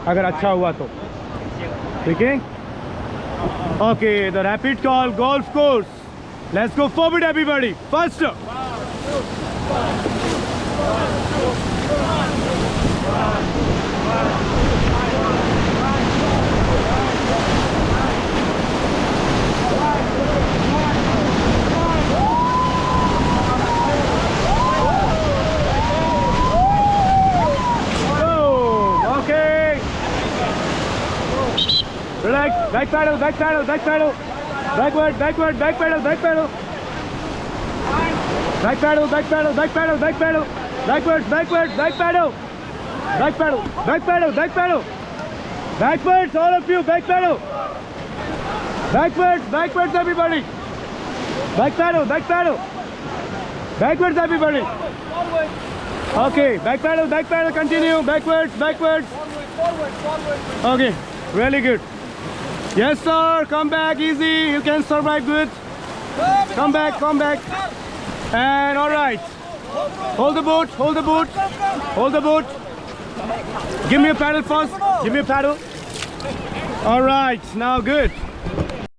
अगर अच्छा हुआ तो, ठीक है? Okay, the rapid call golf course. Let's go forward, everybody. Faster. Relax, back pedal, back pedal, back pedal. Backward, backward, back pedal, back pedal. Back pedal, back pedal, back pedal, back pedal. Backwards, backwards, back pedal. Back pedal, back pedal, back pedal. Backwards, all of you, back pedal. Backwards, backwards, everybody. Back pedal, back pedal. Backwards, everybody. Okay, back pedal, continue. Backwards, backwards. Okay, really good. Yes, sir. Come back easy. You can survive good. Come back, come back. And all right. Hold the boot, hold the boot, hold the boot. Give me a paddle first. Give me a paddle. All right. Now good.